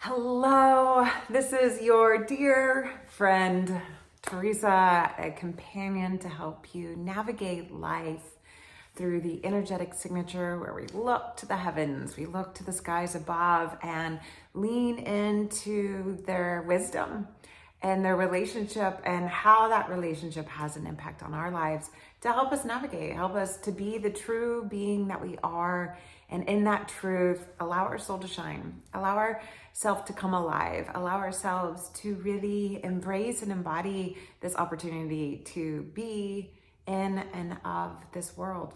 Hello, this is your dear friend, Teresa, a companion to help you navigate life through the energetic signature where we look to the heavens, we look to the skies above and lean into their wisdom and their relationship and how that relationship has an impact on our lives to help us navigate, help us to be the true being that we are. And in that truth, allow our soul to shine, allow ourselves to come alive, allow ourselves to really embrace and embody this opportunity to be in and of this world.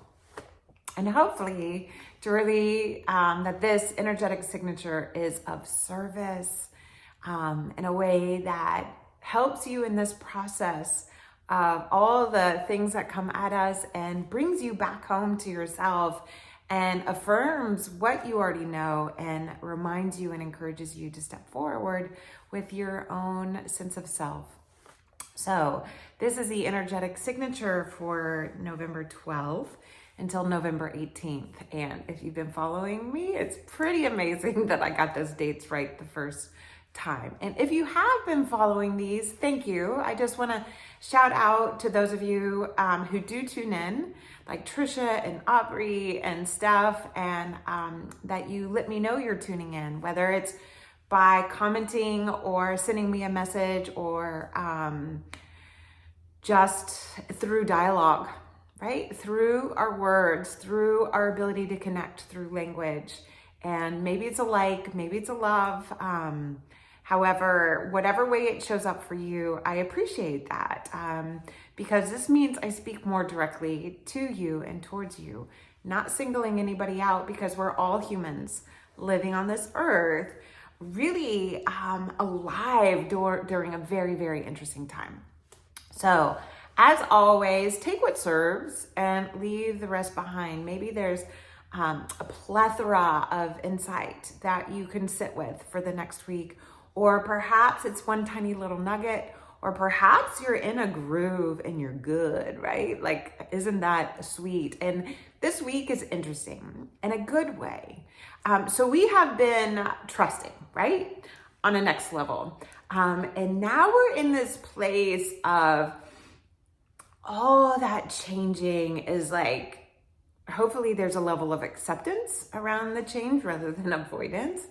And hopefully to really, that this energetic signature is of service in a way that helps you in this process of all the things that come at us and brings you back home to yourself and affirms what you already know and reminds you and encourages you to step forward with your own sense of self. So this is the energetic signature for November 12th until November 18th. And if you've been following me, it's pretty amazing that I got those dates right the first time. And if you have been following these, thank you. I just want to shout out to those of you who do tune in, like Trisha and Aubrey and Steph, and that you let me know you're tuning in, whether it's by commenting or sending me a message or just through dialogue, right? Through our words, through our ability to connect through language. And maybe it's a like, maybe it's a love. However, whatever way it shows up for you, I appreciate that because this means I speak more directly to you and towards you, not singling anybody out because we're all humans living on this earth, really alive during a very, very interesting time. So as always, take what serves and leave the rest behind. Maybe there's a plethora of insight that you can sit with for the next week. Or perhaps it's one tiny little nugget, or perhaps you're in a groove and you're good, right? Like, isn't that sweet? And this week is interesting in a good way. So we have been trusting, right? On a next level. And now we're in this place of all that changing is like, hopefully there's a level of acceptance around the change rather than avoidance.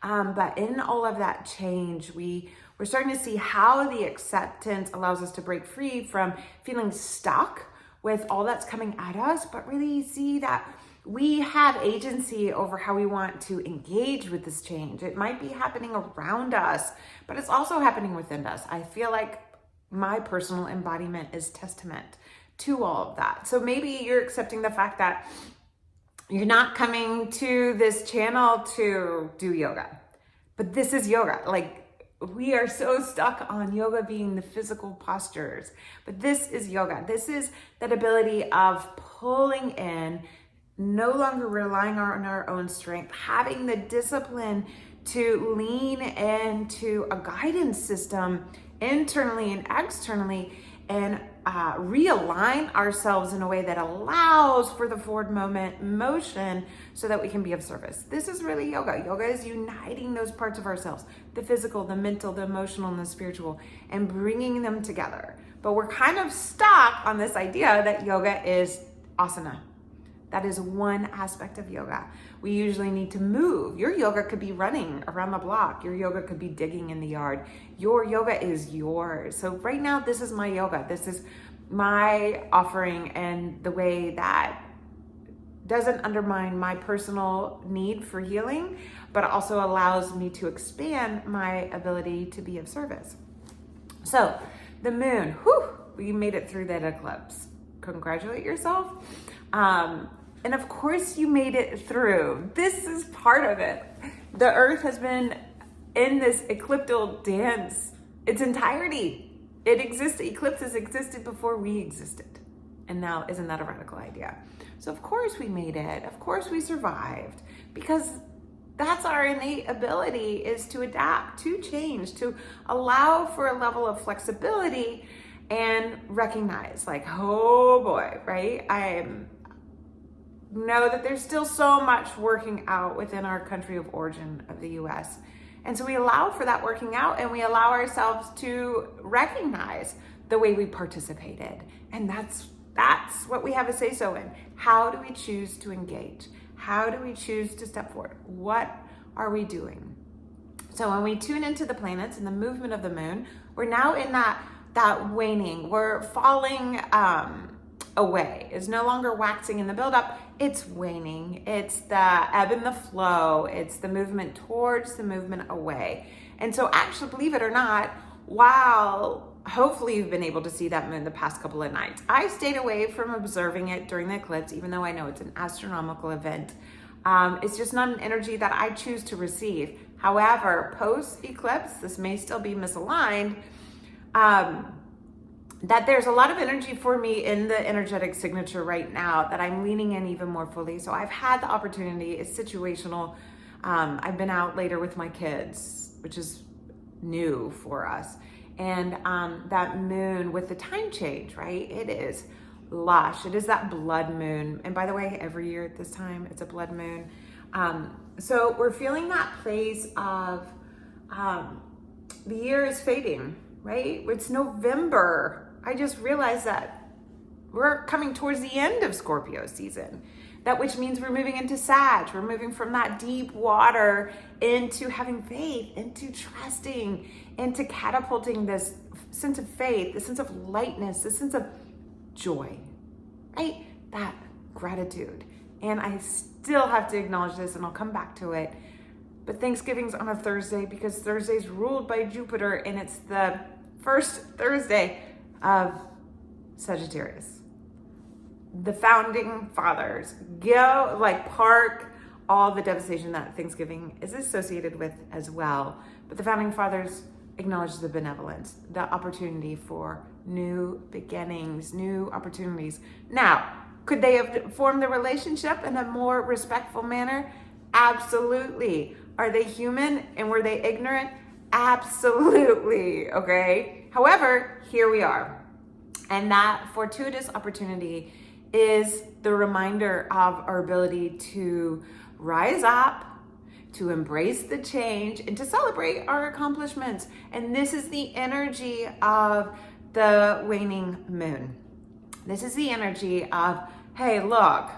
But in all of that change, we're starting to see how the acceptance allows us to break free from feeling stuck with all that's coming at us, but really see that we have agency over how we want to engage with this change. It might be happening around us, but it's also happening within us. I feel like my personal embodiment is testament to all of that. So maybe you're accepting the fact that you're not coming to this channel to do yoga, but this is yoga. Like, we are so stuck on yoga being the physical postures, but this is yoga. This is that ability of pulling in, no longer relying on our own strength, having the discipline to lean into a guidance system internally and externally and realign ourselves in a way that allows for the forward motion so that we can be of service. This is really yoga. Yoga is uniting those parts of ourselves, the physical, the mental, the emotional, and the spiritual, and bringing them together. But we're kind of stuck on this idea that yoga is asana. That is one aspect of yoga. We usually need to move. Your yoga could be running around the block. Your yoga could be digging in the yard. Your yoga is yours. So right now, this is my yoga. This is my offering and the way that doesn't undermine my personal need for healing, but also allows me to expand my ability to be of service. So the moon, we made it through that eclipse. Congratulate yourself. And of course you made it through. This is part of it. The earth has been in this ecliptical dance its entirety. Eclipses existed before we existed. And now, isn't that a radical idea? So of course we made it. Of course we survived, because that's our innate ability, is to adapt, to change, to allow for a level of flexibility and recognize, like, oh boy, right? I know that there's still so much working out within our country of origin of the US And so we allow for that working out, and we allow ourselves to recognize the way we participated. And that's what we have a say-so in. How do we choose to engage? How do we choose to step forward? What are we doing? So when we tune into the planets and the movement of the moon, we're now in that waning. We're falling away. It's no longer waxing in the buildup. It's waning. It's the ebb and the flow. It's the movement towards the movement away. And so actually, believe it or not, while hopefully you've been able to see that moon the past couple of nights, I stayed away from observing it during the eclipse, even though I know it's an astronomical event. It's just not an energy that I choose to receive. However, post-eclipse, this may still be misaligned, that there's a lot of energy for me in the energetic signature right now that I'm leaning in even more fully. So I've had the opportunity, it's situational. I've been out later with my kids, which is new for us. And that moon with the time change, right? It is lush. It is that blood moon. And by the way, every year at this time, it's a blood moon. So we're feeling that place of the year is fading, right? It's November. I just realized that we're coming towards the end of Scorpio season. That which means we're moving into Sag. We're moving from that deep water into having faith, into trusting, into catapulting this sense of faith, this sense of lightness, this sense of joy, right? That gratitude. And I still have to acknowledge this, and I'll come back to it. But Thanksgiving's on a Thursday because Thursday's ruled by Jupiter, and it's the first Thursday of Sagittarius. The founding fathers park all the devastation that Thanksgiving is associated with as well. But the founding fathers acknowledge the benevolence, the opportunity for new beginnings, new opportunities. Now, could they have formed the relationship in a more respectful manner? Absolutely. Are they human and were they ignorant? Absolutely. Okay. However, here we are. And that fortuitous opportunity is the reminder of our ability to rise up, to embrace the change, and to celebrate our accomplishments. And this is the energy of the waning moon. This is the energy of, hey, look,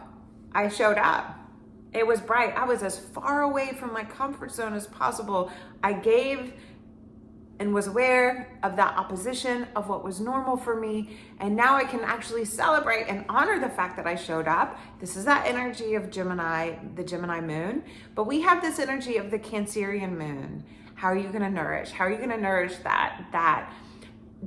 I showed up. It was bright. I was as far away from my comfort zone as possible. I gave and was aware of that opposition of what was normal for me. And now I can actually celebrate and honor the fact that I showed up. This is that energy of Gemini, the Gemini moon. But we have this energy of the Cancerian moon. How are you going to nourish? How are you going to nourish that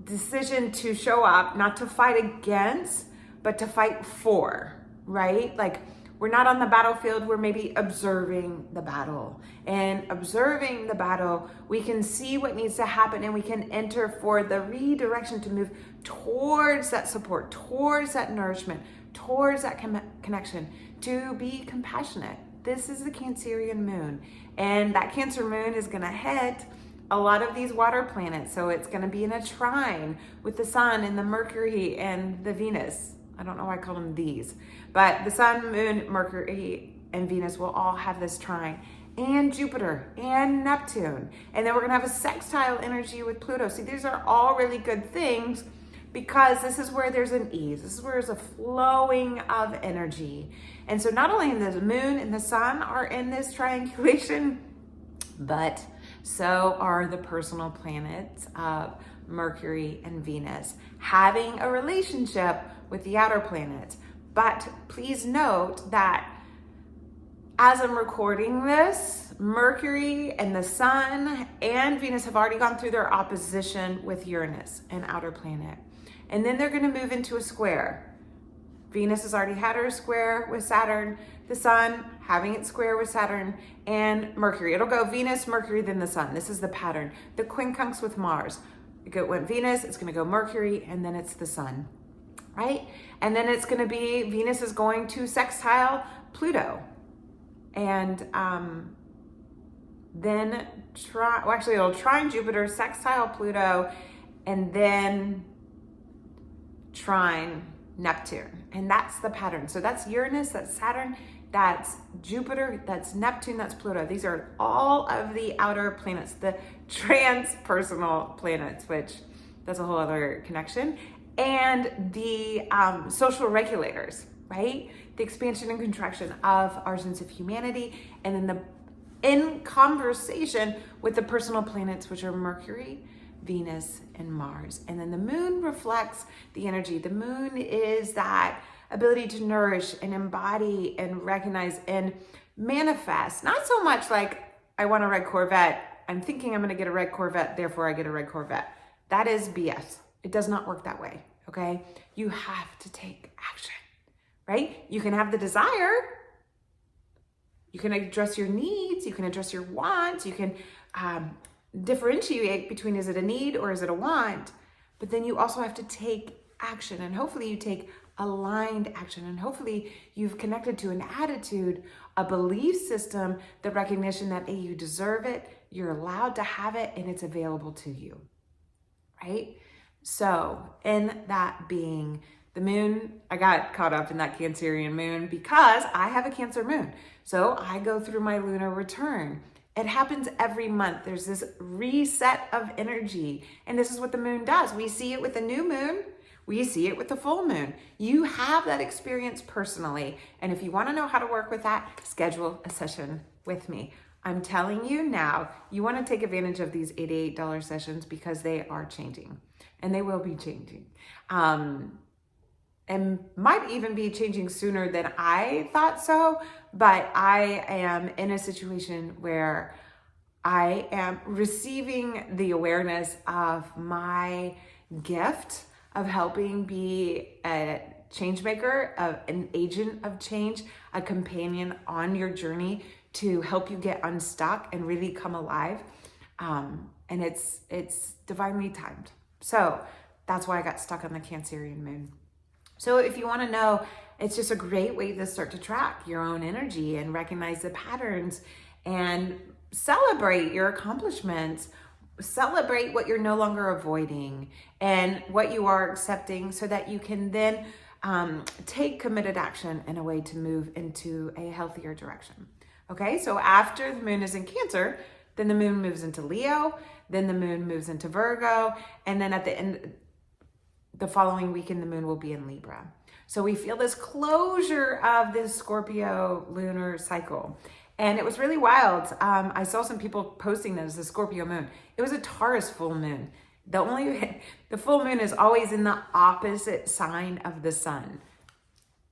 decision to show up, not to fight against, but to fight for, right? Like, we're not on the battlefield, we're maybe observing the battle. And observing the battle, we can see what needs to happen and we can enter for the redirection to move towards that support, towards that nourishment, towards that connection, to be compassionate. This is the Cancerian moon. And that Cancer moon is gonna hit a lot of these water planets. So it's gonna be in a trine with the sun and the Mercury and the Venus. I don't know why I call them these, but the sun, moon, Mercury, and Venus will all have this trine, and Jupiter and Neptune. And then we're gonna have a sextile energy with Pluto. See, these are all really good things because this is where there's an ease. This is where there's a flowing of energy. And so not only the moon and the sun are in this triangulation, but so are the personal planets of Mercury and Venus having a relationship with the outer planets. But please note that as I'm recording this, Mercury and the sun and Venus have already gone through their opposition with Uranus, an outer planet. And then they're gonna move into a square. Venus has already had her square with Saturn, the sun having its square with Saturn, and Mercury. It'll go Venus, Mercury, then the sun. This is the pattern. The quincunx with Mars. It went Venus, it's gonna go Mercury, and then it's the sun. Right? And then it's going to be, Venus is going to sextile Pluto. And then, it'll trine Jupiter, sextile Pluto, and then trine Neptune. And that's the pattern. So that's Uranus, that's Saturn, that's Jupiter, that's Neptune, that's Pluto. These are all of the outer planets, the transpersonal planets, which that's a whole other connection, and the social regulators, right? The expansion and contraction of our sense of humanity, and then in conversation with the personal planets, which are Mercury, Venus, and Mars. And then the moon reflects the energy. The moon is that ability to nourish and embody and recognize and manifest. Not so much like, I want a red Corvette. I'm thinking I'm going to get a red Corvette, therefore I get a red Corvette. That is BS. It does not work that way, okay? You have to take action, right? You can have the desire. You can address your needs. You can address your wants. You can differentiate between, is it a need or is it a want? But then you also have to take action, and hopefully you take aligned action, and hopefully you've connected to an attitude, a belief system, the recognition that you deserve it, you're allowed to have it, and it's available to you, right? So in that being the moon, I got caught up in that Cancerian moon because I have a Cancer moon. So I go through my lunar return. It happens every month. There's this reset of energy. And this is what the moon does. We see it with the new moon. We see it with the full moon. You have that experience personally. And if you want to know how to work with that, schedule a session with me. I'm telling you now, you want to take advantage of these $88 sessions because they are changing, and they will be changing. And might even be changing sooner than I thought so, but I am in a situation where I am receiving the awareness of my gift of helping be a change maker, an agent of change, a companion on your journey to help you get unstuck and really come alive. And it's divinely timed. So that's why I got stuck on the Cancerian moon. So if you want to know, it's just a great way to start to track your own energy and recognize the patterns and celebrate your accomplishments, celebrate what you're no longer avoiding and what you are accepting, so that you can then take committed action in a way to move into a healthier direction. Okay, so after the moon is in Cancer, then the moon moves into Leo, then the moon moves into Virgo, and then at the end, the following weekend, the moon will be in Libra. So we feel this closure of this Scorpio lunar cycle. And it was really wild. I saw some people posting that as the Scorpio moon. It was a Taurus full moon. The full moon is always in the opposite sign of the sun.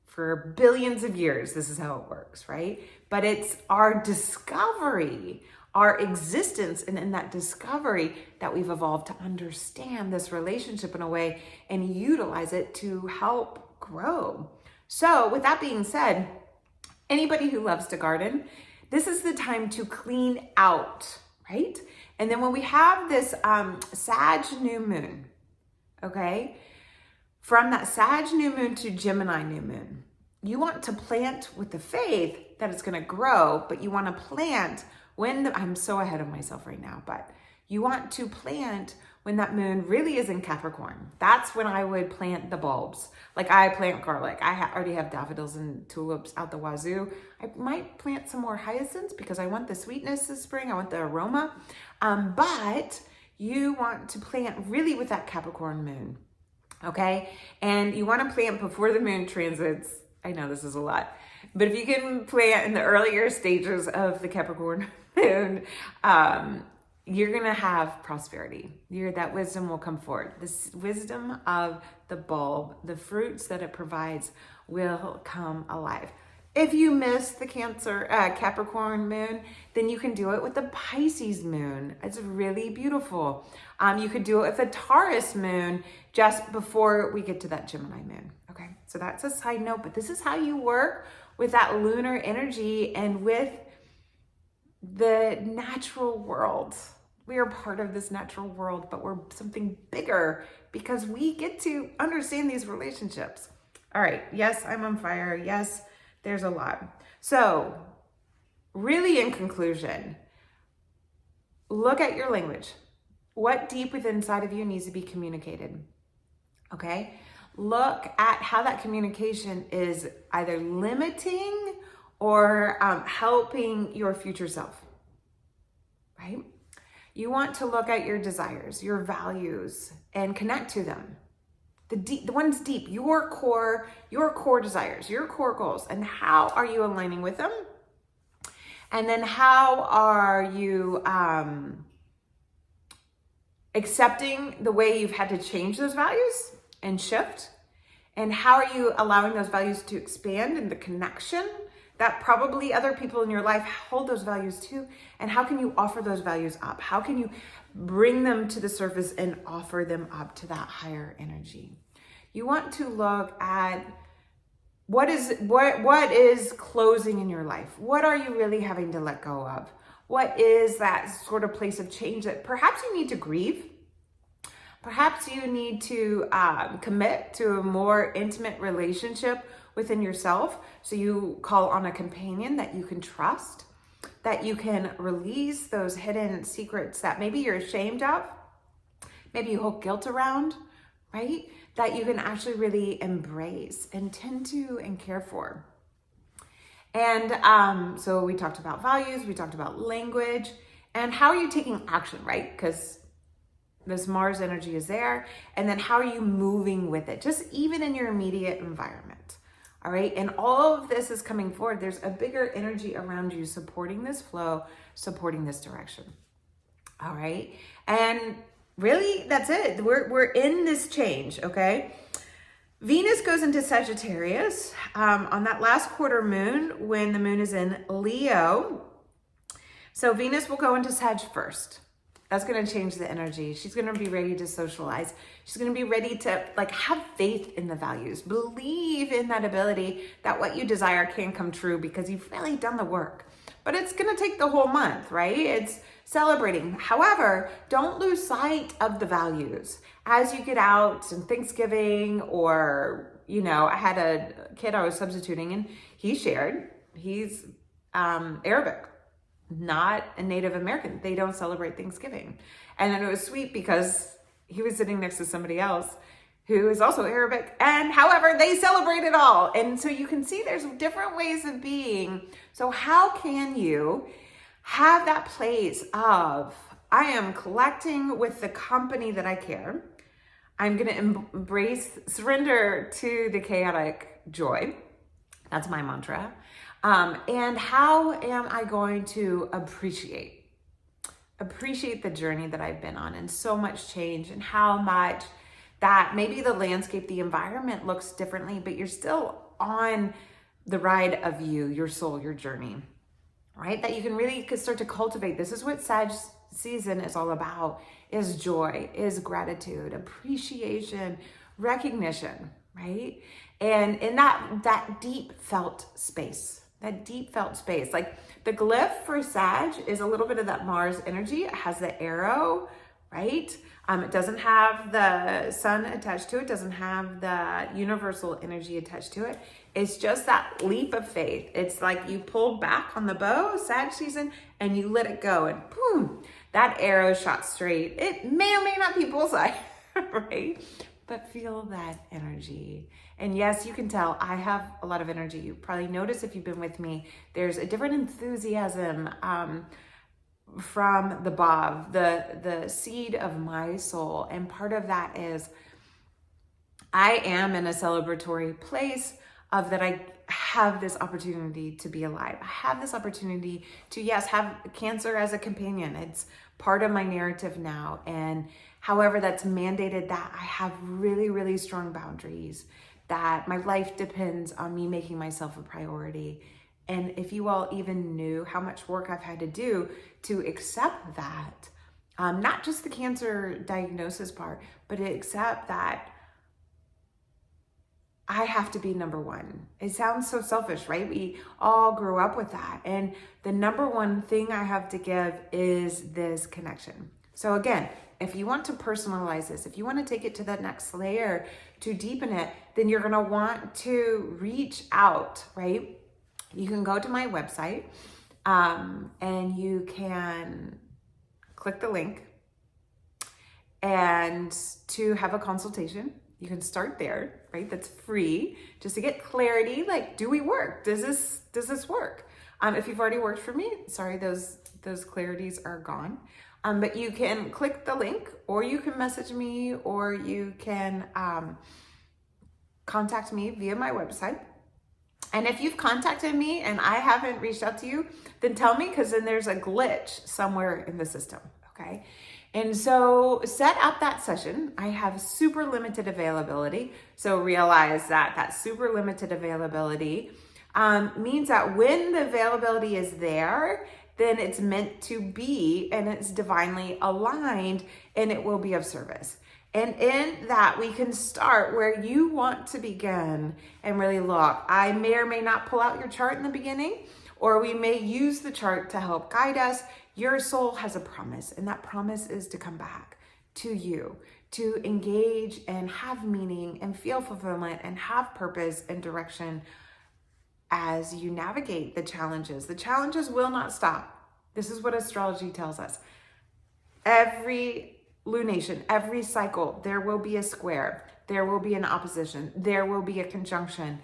For billions of years, this is how it works, right? But it's our discovery, our existence, and in that discovery that we've evolved to understand this relationship in a way and utilize it to help grow. So with that being said, anybody who loves to garden, this is the time to clean out, right? And then when we have this Sag new moon, okay, from that Sag new moon to Gemini new moon, you want to plant with the faith that it's going to grow, but you want to plant I'm so ahead of myself right now, but you want to plant when that moon really is in Capricorn. That's when I would plant the bulbs. Like I plant garlic. I already have daffodils and tulips out the wazoo. I might plant some more hyacinths because I want the sweetness this spring. I want the aroma. But you want to plant really with that Capricorn moon, okay? And you want to plant before the moon transits. I know this is a lot, but if you can plant in the earlier stages of the Capricorn moon, you're going to have prosperity. That wisdom will come forward. This wisdom of the bulb, the fruits that it provides will come alive. If you miss the Capricorn moon, then you can do it with the Pisces moon. It's really beautiful. You could do it with a Taurus moon just before we get to that Gemini moon. Okay, so that's a side note, but this is how you work with that lunar energy and with the natural world. We are part of this natural world, but we're something bigger because we get to understand these relationships. All right, yes, I'm on fire. Yes, there's a lot. So really in conclusion, look at your language. What deep within inside of you needs to be communicated, okay? Look at how that communication is either limiting or helping your future self, right? You want to look at your desires, your values, and connect to them. The ones deep, your core desires, your core goals, and how are you aligning with them? And then how are you accepting the way you've had to change those values and shift? And how are you allowing those values to expand in the connection that probably other people in your life hold those values too? And how can you offer those values up? How can you bring them to the surface and offer them up to that higher energy? You want to look at what is closing in your life? What are you really having to let go of? What is that sort of place of change that perhaps you need to grieve? Perhaps you need to commit to a more intimate relationship within yourself. So you call on a companion that you can trust, that you can release those hidden secrets that maybe you're ashamed of, maybe you hold guilt around, right? That you can actually really embrace and tend to and care for. And so we talked about values, we talked about language, and how are you taking action, right? Because this Mars energy is there. And then how are you moving with it? Just even in your immediate environment. All right. And all of this is coming forward. There's a bigger energy around you supporting this flow, supporting this direction. All right. And really, that's it. We're in this change. Okay. Venus goes into Sagittarius on that last quarter moon when the moon is in Leo. So Venus will go into Sag first. That's going to change the energy. She's going to be ready to socialize. She's going to be ready to have faith in the values, believe in that ability that what you desire can come true because you've really done the work. But it's going to take the whole month, right? It's celebrating. However, don't lose sight of the values as you get out and Thanksgiving, or, I had a kid I was substituting and he shared, he's Arabic, not a Native American. They don't celebrate Thanksgiving. And then it was sweet because he was sitting next to somebody else who is also Arabic, and however, they celebrate it all. And so you can see there's different ways of being. So how can you have that place of, I am collecting with the company that I care. I'm going to embrace, surrender to the chaotic joy. That's my mantra. And how am I going to appreciate the journey that I've been on, and so much change, and how much that maybe the landscape, the environment looks differently, but you're still on the ride of you, your soul, your journey, right? That you can really start to cultivate. This is what Sag season is all about, is joy, is gratitude, appreciation, recognition, right? And in that deep felt space, like the glyph for Sag is a little bit of that Mars energy. It has the arrow, right? It doesn't have the sun attached to it, doesn't have the universal energy attached to it. It's just that leap of faith. It's like you pulled back on the bow, Sag season, and you let it go, and boom, that arrow shot straight. It may or may not be bullseye, right? But feel that energy. And yes, you can tell I have a lot of energy. You probably notice if you've been with me, there's a different enthusiasm from the Bob, the seed of my soul. And part of that is I am in a celebratory place of that I have this opportunity to be alive. I have this opportunity to, yes, have Cancer as a companion. It's part of my narrative now. And however, that's mandated that I have really, really strong boundaries, that my life depends on me making myself a priority. And if you all even knew how much work I've had to do to accept that, not just the cancer diagnosis part, but to accept that I have to be number one. It sounds so selfish, right? We all grew up with that. And the number one thing I have to give is this connection. So again, if you want to personalize this, if you want to take it to that next layer, to deepen it, then you're going to want to reach out, right? You can go to my website and you can click the link and to have a consultation. You can start there, right? That's free, just to get clarity. Like, do we work? Does this work? If you've already worked for me, sorry, those clarities are gone. But you can click the link, or you can message me, or you can contact me via my website. And if you've contacted me and I haven't reached out to you, then tell me, because then there's a glitch somewhere in the system, okay? And so set up that session. I have super limited availability. So realize that that super limited availability means that when the availability is there, then it's meant to be, and it's divinely aligned, and it will be of service. And in that, we can start where you want to begin and really look. I may or may not pull out your chart in the beginning, or we may use the chart to help guide us. Your soul has a promise, and that promise is to come back to you, to engage and have meaning and feel fulfillment and have purpose and direction as you navigate the challenges. The challenges will not stop. This is what astrology tells us. Every lunation, every cycle, there will be a square, there will be an opposition, there will be a conjunction.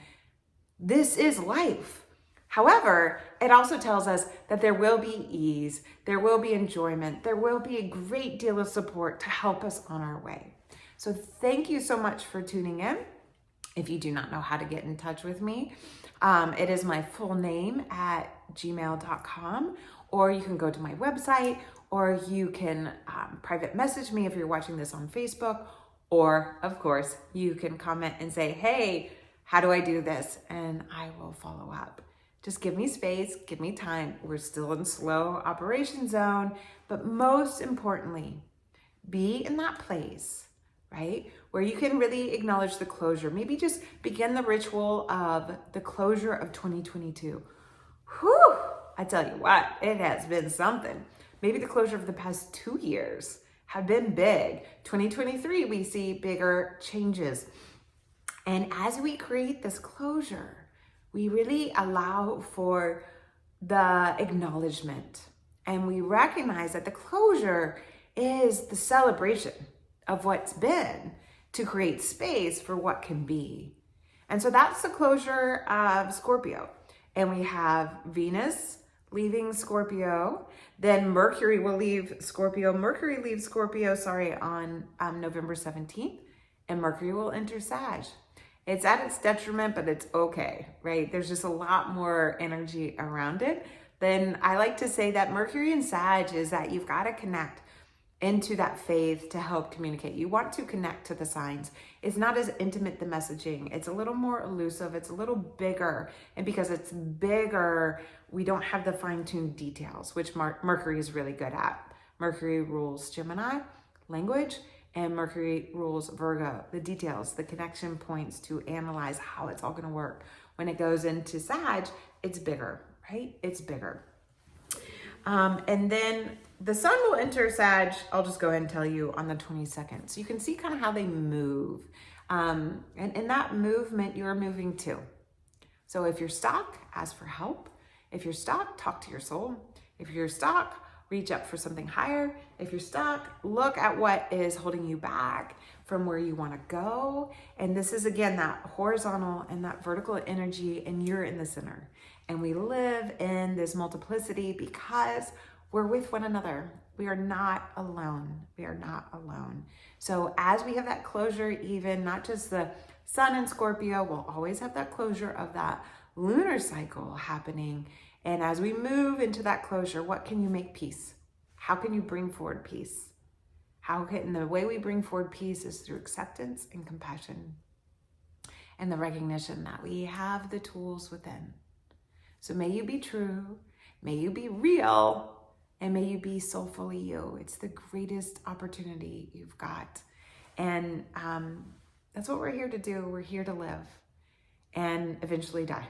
This is life. However, it also tells us that there will be ease, there will be enjoyment, there will be a great deal of support to help us on our way. So thank you so much for tuning in. If you do not know how to get in touch with me, it is my full name at gmail.com, or you can go to my website, or you can private message me if you're watching this on Facebook, or of course, you can comment and say, hey, how do I do this? And I will follow up. Just give me space, give me time. We're still in slow operation zone, but most importantly, be in that place, right? Where you can really acknowledge the closure. Maybe just begin the ritual of the closure of 2022. Whew, I tell you what, it has been something. Maybe the closure of the past 2 years have been big. 2023, we see bigger changes. And as we create this closure, we really allow for the acknowledgement. And we recognize that the closure is the celebration of what's been to create space for what can be. And so that's the closure of Scorpio. And we have Venus leaving Scorpio. Then Mercury will leave Scorpio. Mercury leaves Scorpio, on November 17th. And Mercury will enter Sag. It's at its detriment, but it's okay, right? There's just a lot more energy around it. Then I like to say that Mercury and Sag is that you've got to connect into that faith to help communicate. You want to connect to the signs. It's not as intimate, the messaging. It's a little more elusive. It's a little bigger. And because it's bigger, we don't have the fine-tuned details, which Mercury is really good at. Mercury rules Gemini, language, and Mercury rules Virgo, the details, the connection points to analyze how it's all going to work. When it goes into Sag, it's bigger, right? It's bigger. And then the sun will enter Sag, I'll just go ahead and tell you, on the 22nd. So you can see kind of how they move. And in that movement, you're moving too. So if you're stuck, ask for help. If you're stuck, talk to your soul. If you're stuck, reach up for something higher. If you're stuck, look at what is holding you back from where you want to go. And this is, again, that horizontal and that vertical energy, and you're in the center. And we live in this multiplicity because we're with one another. We are not alone. We are not alone. So as we have that closure, even not just the sun in Scorpio, we'll always have that closure of that lunar cycle happening. And as we move into that closure, what can you make peace? How can you bring forward peace? And the way we bring forward peace is through acceptance and compassion and the recognition that we have the tools within. So may you be true, may you be real, and may you be soulfully you. It's the greatest opportunity you've got. And that's what we're here to do. We're here to live and eventually die.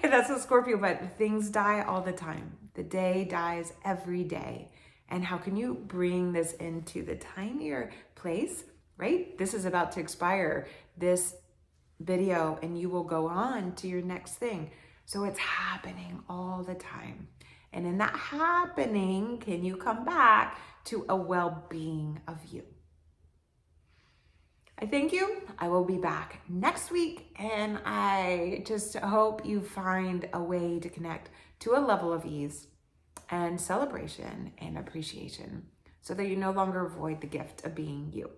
And that's a Scorpio, but things die all the time. The day dies every day. And how can you bring this into the tinier place, right? This is about to expire, this video, and you will go on to your next thing. So it's happening all the time. And in that happening, can you come back to a well-being of you? I thank you. I will be back next week, and I just hope you find a way to connect to a level of ease and celebration and appreciation so that you no longer avoid the gift of being you.